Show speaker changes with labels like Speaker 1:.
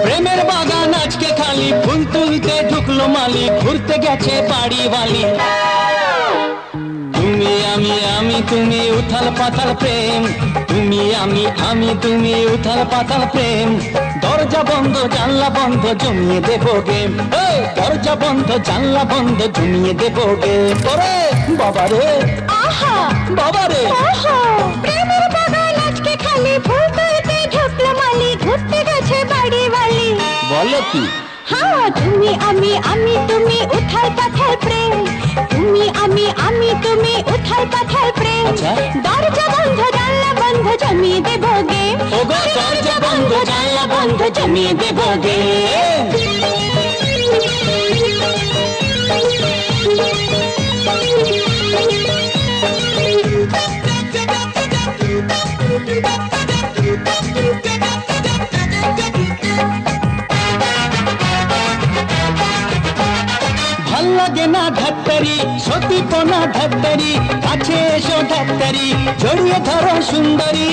Speaker 1: প্রেমের বাগান আজকে খালি, ফুল তুলতে ঢুকলো মালি, ঘুরতে গেছে বাড়ি বালি। তুমি আমি আমি তুমি উথাল পাথাল প্রেম, তুমি আমি আমি তুমি উথাল পাথাল প্রেম। দরজা বন্ধ জানলা বন্ধ জমিয়ে দেবো গেম, দরজা বন্ধ জানলা বন্ধ জমিয়ে দেবো গেম। ওরে বাবারে
Speaker 2: আহা
Speaker 1: বাবারে,
Speaker 2: প্রেমের বাগান আজকে খালি, ফুল তুলতে ঢুকলো মালি, ঘুরতে গেছে বাড়ি বালি।
Speaker 1: বলো কি?
Speaker 2: হ্যাঁ, তুমি আমি আমি তুমি উথাল পাথাল প্রেম, তুমি আমি আমি তুমি উথাল পাথাল প্রেম।
Speaker 1: আচ্ছা।
Speaker 2: দরজা বন্ধ জানলা বন্ধ জমিয়ে দেবো গেম,
Speaker 1: ওগো দরজা বন্ধ জানলা বন্ধ জমিয়ে দেবো গেম। ভাল লাগে না ঢাক্তারি, সতীপনা ঢাক্তারি, কাছে এসো ঢাক্তারি, জড়িয়ে ধরো সুন্দরী।